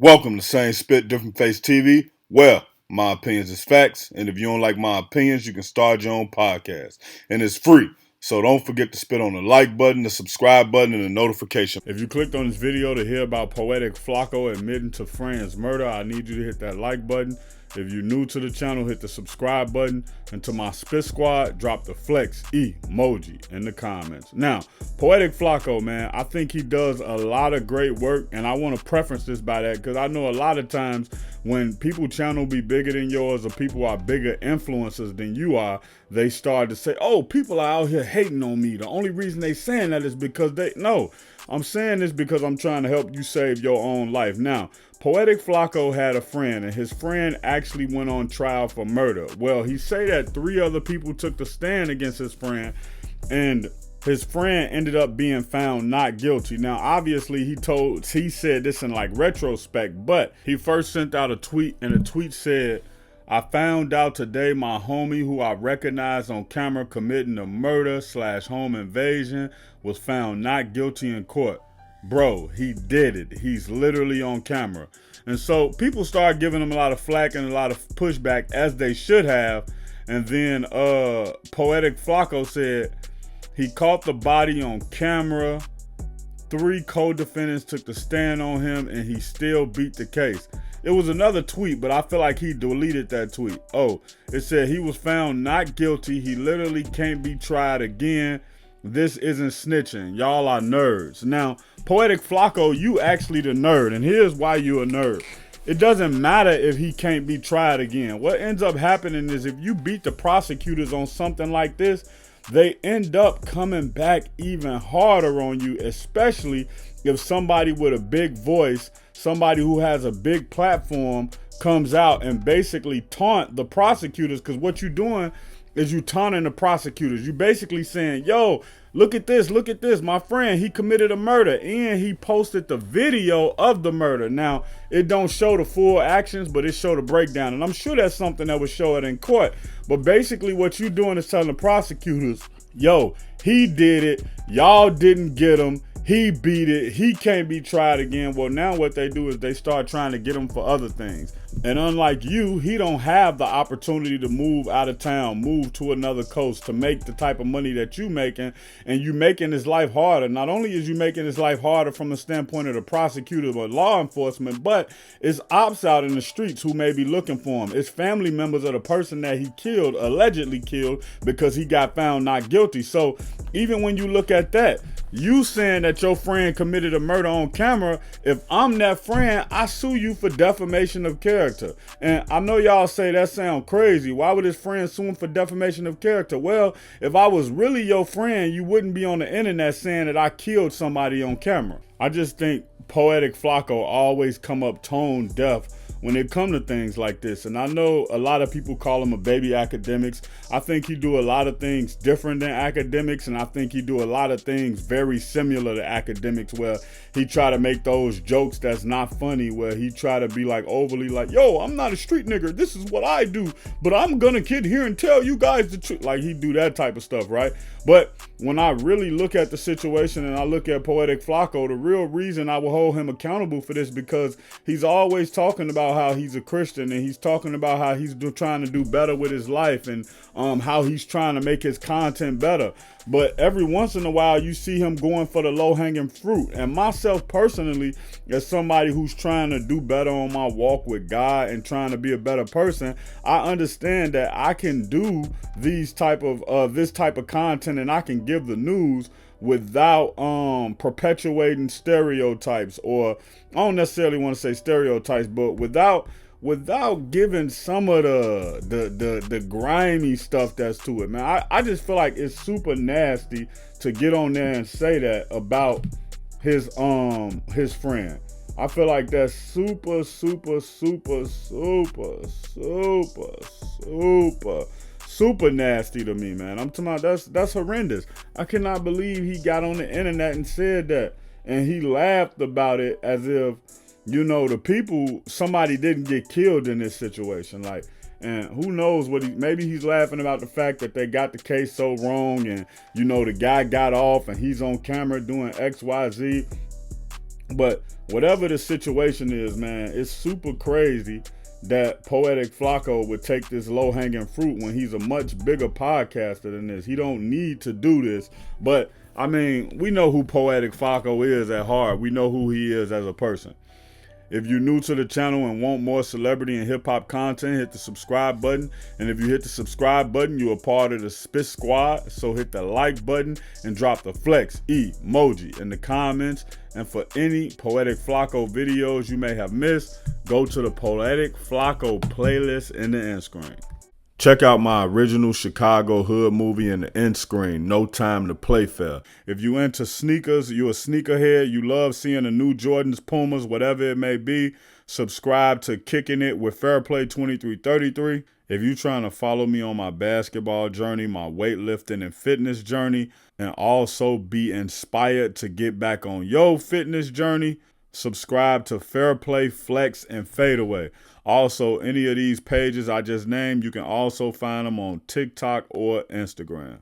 Welcome to Same Spit, Different Face TV. Well, my opinions is facts, and if you don't like my opinions, you can start your own podcast. And it's free. So don't forget to spit on the like button, the subscribe button, and the notification. If you clicked on this video to hear about Poetic Flokko admitting to friend's murder, I need you to hit that like button. If you're new to the channel, hit the subscribe button. And to my spit squad, drop the flex emoji in the comments. Now, Poetic Flokko, man, I think he does a lot of great work, and I want to preference this by that because I know a lot of times when people channel be bigger than yours or people are bigger influencers than you are, they start to say, oh, people are out here hating on me. The only reason they saying that is because no, I'm saying this because I'm trying to help you save your own life. Now, Poetic Flokko had a friend, and his friend actually went on trial for murder. Well, he say that 3 other people took the stand against his friend, and his friend ended up being found not guilty. Now, obviously, he said this in like retrospect, but he first sent out a tweet, and the tweet said, I found out today my homie who I recognized on camera committing a murder/home invasion was found not guilty in court. Bro, he did it. He's literally on camera. And so people started giving him a lot of flack and a lot of pushback, as they should have. And then Poetic Flokko said he caught the body on camera. 3 co-defendants took the stand on him, and he still beat the case. It was another tweet, but I feel like he deleted that tweet. Oh, it said he was found not guilty. He literally can't be tried again. This isn't snitching. Y'all are nerds. Now, Poetic Flokko, you actually the nerd, and here's why you a nerd. It doesn't matter if he can't be tried again. What ends up happening is if you beat the prosecutors on something like this, they end up coming back even harder on you, especially if somebody with a big voice, somebody who has a big platform, comes out and basically taunt the prosecutors. Because what you're doing is you taunting the prosecutors. You basically saying, yo, look at this, my friend, he committed a murder, and he posted the video of the murder. Now, it don't show the full actions, but it show the breakdown, and I'm sure that's something that would show it in court. But basically what you doing is telling the prosecutors, yo, he did it, y'all didn't get him, he beat it, he can't be tried again. Well, now what they do is they start trying to get him for other things. And unlike you, he don't have the opportunity to move out of town, move to another coast to make the type of money that you making, and you making his life harder. Not only is you making his life harder from the standpoint of the prosecutor or law enforcement, but it's ops out in the streets who may be looking for him. It's family members of the person that he killed, allegedly killed, because he got found not guilty. So even when you look at that, you saying that your friend committed a murder on camera, if I'm that friend, I sue you for defamation of character. And I know y'all say that sound crazy. Why would his friend sue him for defamation of character? Well, if I was really your friend, you wouldn't be on the internet saying that I killed somebody on camera. I just think Poetic Flokko always come up tone deaf when it come to things like this. And I know a lot of people call him a baby academics. I think he do a lot of things different than academics, and I think he do a lot of things very similar to academics, where he try to make those jokes that's not funny, where he try to be like overly like, yo, I'm not a street nigger, this is what I do, but I'm gonna get here and tell you guys the truth. Like, he do that type of stuff, right? But when I really look at the situation and I look at Poetic Flokko, the real reason I will hold him accountable for this, because he's always talking about how he's a Christian, and he's talking about how he's trying to do better with his life, and how he's trying to make his content better. But every once in a while, you see him going for the low-hanging fruit. And myself personally, as somebody who's trying to do better on my walk with God and trying to be a better person, I understand that I can do this type of content, and I can give the news without perpetuating stereotypes, or I don't necessarily want to say stereotypes, but without giving some of the grimy stuff that's to it, man. I just feel like it's super nasty to get on there and say that about his friend. I feel like that's super nasty to me, man. I'm talking about that's horrendous. I cannot believe he got on the internet and said that, and he laughed about it as if, you know, somebody didn't get killed in this situation. Like, and who knows maybe he's laughing about the fact that they got the case so wrong, and, you know, the guy got off and he's on camera doing XYZ. But whatever the situation is, man, it's super crazy that Poetic Flokko would take this low hanging fruit when he's a much bigger podcaster than this. He don't need to do this. But I mean, we know who Poetic Flokko is at heart. We know who he is as a person. If you're new to the channel and want more celebrity and hip hop content, hit the subscribe button. And if you hit the subscribe button, you're a part of the Spit Squad. So hit the like button and drop the flex emoji in the comments. And for any Poetic Flokko videos you may have missed, go to the Poetic Flokko playlist in the end screen. Check out my original Chicago hood movie in the end screen, No Time to Play Fair. If you into sneakers, you a sneakerhead, you love seeing the new Jordans, Pumas, whatever it may be, subscribe to Kicking It with Fairplay 2333. If you trying to follow me on my basketball journey, my weightlifting and fitness journey, and also be inspired to get back on your fitness journey, subscribe to Fairplay, Flex, and Fadeaway. Also, any of these pages I just named, you can also find them on TikTok or Instagram.